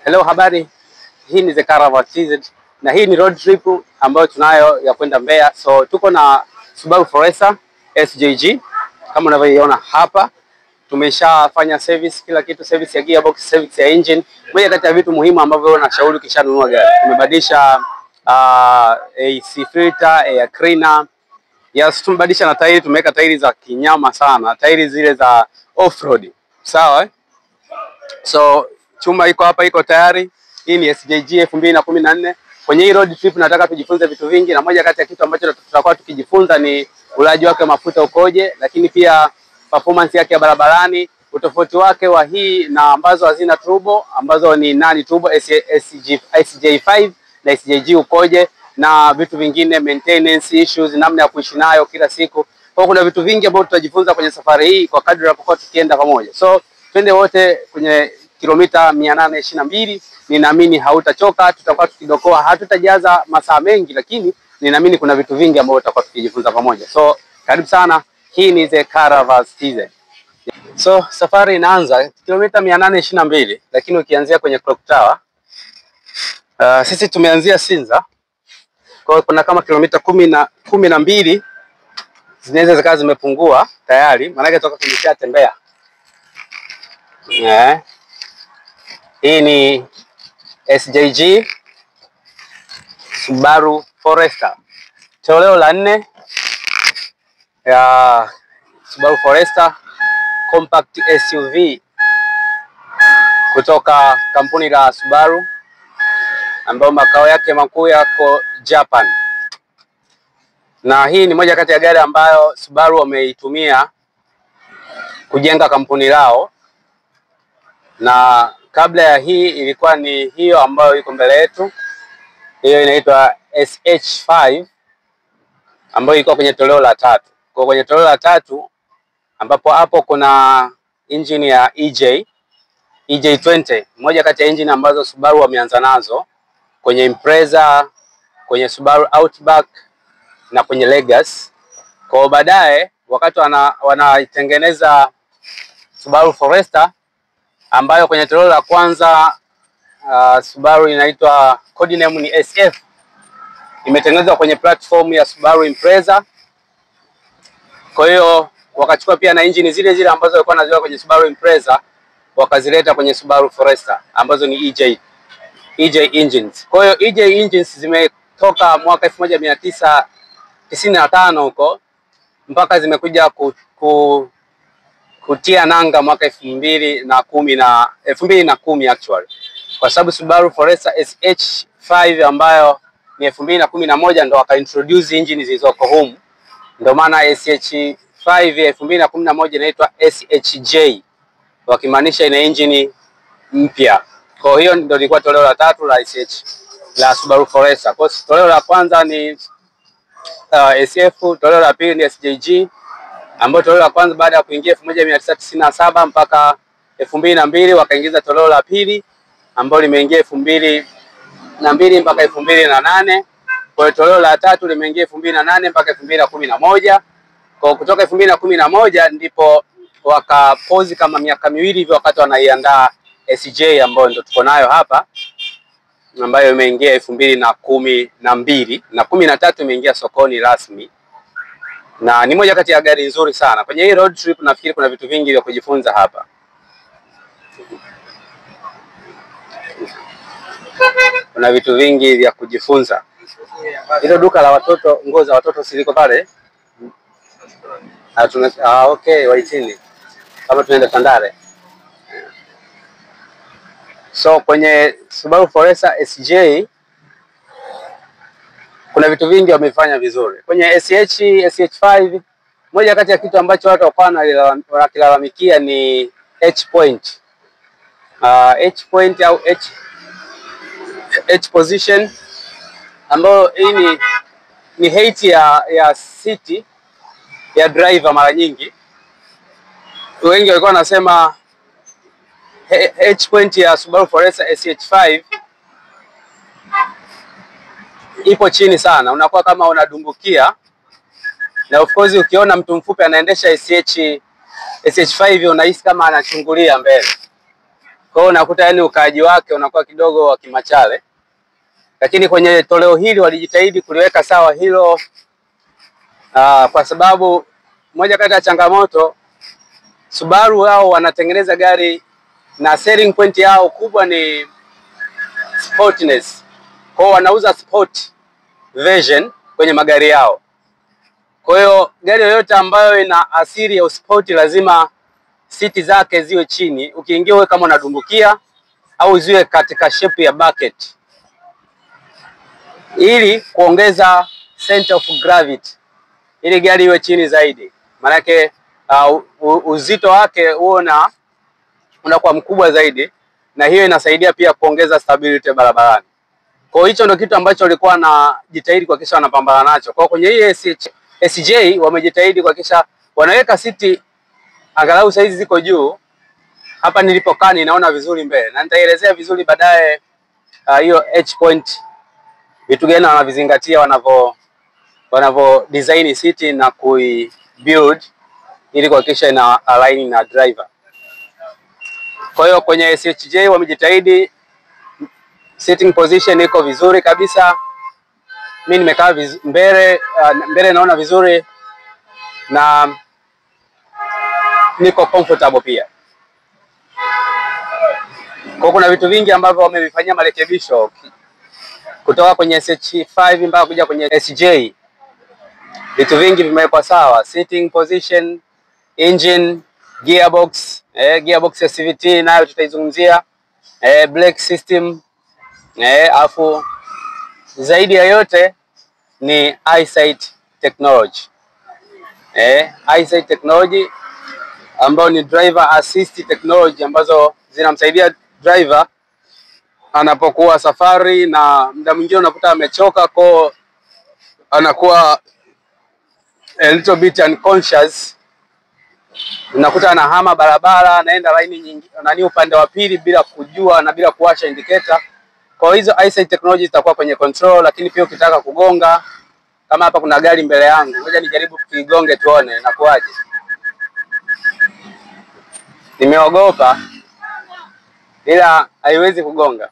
Hello, habari. Hii ni The Caravan TZ na hii ni road trip ambayo tunayo ya kwenda Mbeya. So tuko na Subaru Forester SJG kama unavyoiona hapa. Tumeshafanya service kila kitu, service ya gearbox, service ya engine. Moja kati ya vitu muhimu ambavyo nashauri ukishanunua gari. Tumebadilisha AC filter, air cleaner. Yes, tumebadilisha na tairi, tumeweka tairi za kinyama sana, tairi zile za off-road. Sawa? So chuma iko hapa, iko tayari. Hii ni SJG 2014. Kwenye hii road trip nataka tujifunze vitu vingi, na moja kati ya kitu ambacho tutakuwa tukijifunza ni ulaji wake mafuta ukoje, lakini pia performance yake ya barabarani, utofauti wake wa hii na ambazo hazina turbo, ambazo ni nani turbo, SJ5 na SJG ukoje, na vitu vingine, maintenance issues, namna ya kuishi nayo kila siku. Kwa kuna vitu vingi ambavyo tutajifunza kwenye safari hii kwa kadri tunapokuwa tukienda pamoja. So twende wote kwenye kilomita 822. Ninaamini hautachoka, tutakuwa tukidokoa, hatutajaza masaa mengi, lakini ninaamini kuna vitu vingi ambavyo tutakuwa tukijifunza pamoja. So karibu sana, hii ni The Caravan TZ. So safari inaanza kilomita 822, lakini ukianzia kwenye clock tower, sisi tumeanzia Sinza. Kwa hiyo kuna kama kilomita 12 zinaweza zikawa zimepungua tayari, maana yake toka tumeshatembea. Hii ni SJG Subaru Forester, toleo la 4 ya Subaru Forester compact SUV kutoka kampuni la Subaru, ambayo makao yake makuu yako Japan. Na hii ni moja kati ya gari ambayo Subaru wameitumia kujenga kampuni lao, na kabla ya hii ilikuwa ni hiyo ambayo iko mbele yetu. Hiyo inaitwa SH5 ambayo iko kwenye toleo la 3. Kwa kwenye toleo la 3 ambapo hapo kuna engine ya EJ20, moja kati ya engine ambazo Subaru wameanza nazo kwenye Impreza, kwenye Subaru Outback na kwenye Legacy. Kwa baadaye wakati wanaitengeneza Subaru Forester ambayo kwenye toleo la kwanza Subaru inaitwa code name ni SF, imetengenezwa kwenye platform ya Subaru Impreza. Kwa hiyo wakachukua pia na engine zile zile ambazo walikuwa naziweka kwenye Subaru Impreza, wakazileta kwenye Subaru Forester ambazo ni EJ engines. Kwa hiyo EJ engines zimetoka mwaka 1995 huko mpaka zimekuja kutia nanga mwaka 2010 actually, kwa sababu Subaru Forester SH5 ambayo ni 2011 ndo wakaintroduce engine zilizoko humu. Ndio maana SH5 2011 inaitwa SHJ, wakimaanisha ina engine mpya. Kwa hiyo ndio ilikuwa toleo la 3 la SH la Subaru Forester. Kwa toleo la kwanza ni SF, toleo la pili ni SJG, ambapo toleo la kwanza baada ya kuingia 1997 mpaka 2002 wakaingiza toleo la pili ambalo limeingia 2002 mpaka 2008. Kwa hiyo toleo la 3 limeingia 2008 mpaka 2011. Kwa kutoka 2011 ndipo wakapozi kama miaka miwili hivyo wakati wanaiandaa SJ ambayo ndio tuko nayo hapa, ambayo imeingia 2012 na 13 imeingia sokoni rasmi. Na ni moja kati ya gari nzuri sana. Kwenye hii road trip nafikiri kuna vitu vingi vya kujifunza hapa. Kuna vitu vingi vya kujifunza. Hilo duka la watoto, nguo za watoto siliko pale. Okay, waitini. Kama tunaenda Tandale. So kwenye Subaru Forester SJ kuna vitu vingi wamefanya vizuri. Kwenye SH5 moja kati ya kitu ambacho watu wanakilalamikia ni H point. H point au H position, ambayo hii ni height ya city ya driver. Mara nyingi wengi walikuwa wanasema H point ya Subaru Forester SH5 ipo chini sana, unakuwa kama unadumbukia. Na of course ukiona mtu mfupi anaendesha SH5 unahisi kama anachungulia mbele. Kwa hiyo unakuta yani ukaaji wake unakuwa kidogo wa kimachale. Lakini kwenye toleo hili walijitahidi kuliweka sawa hilo, kwa sababu moja kati ya changamoto Subaru wao wanatengeneza gari na selling point yao kubwa ni sportness. Kwa hiyo wanauza sport version kwenye magari yao. Kwa hiyo gari yoyote ambayo ina asili ya sport lazima siti zake ziwe chini. Ukiingia wewe kama unadumbukia au ziwe katika shape ya bucket, ili kuongeza center of gravity, ili gari iwe chini zaidi. Maana yake uzito wake huo unakuwa mkubwa zaidi, na hiyo inasaidia pia kuongeza stability barabarani. Kwa hiyo hicho ndio kitu ambacho walikuwa na jitahidi kuhakikisha wanapambana nacho. Kwa kwenye hii SJ wamejitahidi kuhakikisha wanaweka siti angalau saizi ziko juu. Hapa nilipokaa ninaona vizuri mbele, na nitaelezea vizuri baadaye hiyo H point, vitu gani wanavizingatia wanavyo design siti na build ili kuhakikisha ina align na driver. Kwa hiyo kwenye SHJ wamejitahidi, sitting position iko vizuri kabisa. Mimi nimekaa mbele naona vizuri na niko comfortable pia. Kwa kuna vitu vingi ambavyo wamevifanyia marekebisho kutoka kwenye SH5 mpaka kuja kwenye SJ. Vitu vingi vimewekwa sawa: sitting position, engine, gearbox, gearbox ya CVT nayo tutaizungumzia, brake system, afu zaidi ya yote ni EyeSight technology. EyeSight technology ambayo ni driver assist technology, ambazo zinamsaidia driver anapokuwa safari, na muda mwingine unakuta amechoka, kwa anakuwa a little bit unconscious, unakuta anahama barabara, anaenda line nyingine upande wa pili bila kujua na bila kuwasha indicator. Kwa hizo EyeSight technology zitakuwa kwenye control. Lakini pia ukitaka kugonga, kama hapa kuna gari mbele yangu, ngoja nijaribu kuigonge tuone inakuaje. Nimeogopa ila haiwezi kugonga.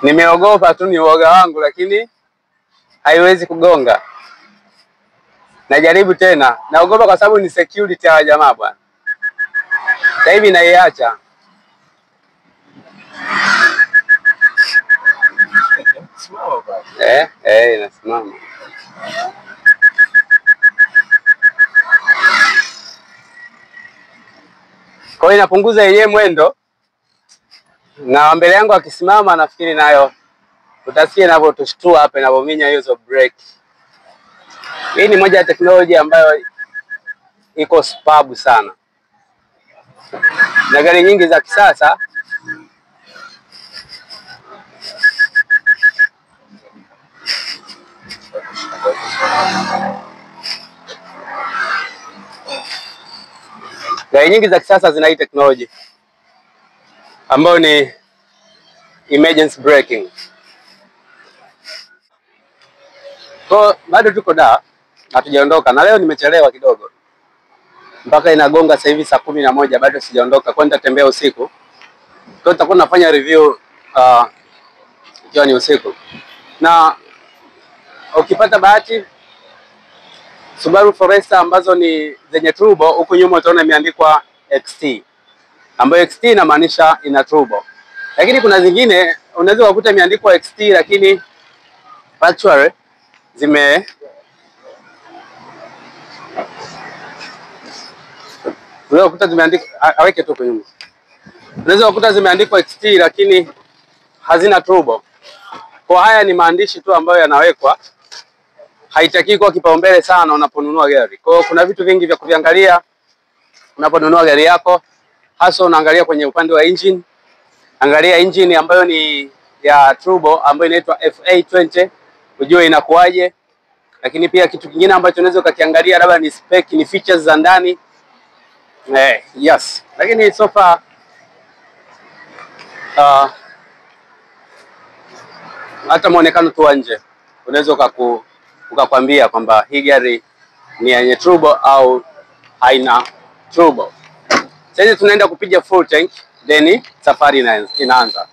Nimeogopa tu, ni uoga wangu, lakini haiwezi kugonga. Najaribu tena. Naogopa kwa sababu ni security ya jamaa bwana. Sasa hivi naiacha. Inasimama. Kwa hiyo inapunguza yenyewe mwendo, na mbele yangu akisimama nafikiri nayo utasikia inavyotushtua hapa, inavyominya hizo brake. Hii ni moja ya teknolojia ambayo iko superb sana. Na gari nyingi za kisasa zina hii teknolojia ambayo ni emergency braking. Kwa bado tuko hatujaondoka, na leo nimechelewa kidogo. Mpaka inagonga sasa hivi saa 11 bado sijaondoka, kwenda tembea usiku. Kwa tutakuwa nafanya review ikiwa ni usiku. Na ukipata bahati, Subaru Forester ambazo ni zenye turbo, huku nyuma utaona imeandikwa XT, ambayo XT inamaanisha ina turbo. Lakini kuna zingine unaweza kukuta imeandikwa XT lakini actually unaweza kukuta zimeandikwa, aweke tu kwenye nyuma. Unaweza kukuta zimeandikwa XT lakini hazina turbo. Kwa haya ni maandishi tu ambayo yanawekwa, haitaki kuwa kipaumbele sana unaponunua gari. Kwa hiyo kuna vitu vingi vya kuviangalia unaponunua gari yako, hasa unaangalia kwenye upande wa engine. Angalia engine ambayo ni ya turbo ambayo inaitwa FA20, ujue inakuaje. Lakini pia kitu kingine ambacho unaweza ukakiangalia labda ni spec, ni features za ndani. Yes. Lakini so far hata muonekano tu nje unaweza ukakwambia kwamba hii gari ni yenye turbo au haina turbo. Sasa tunaenda kupiga full tank, then safari inaanza.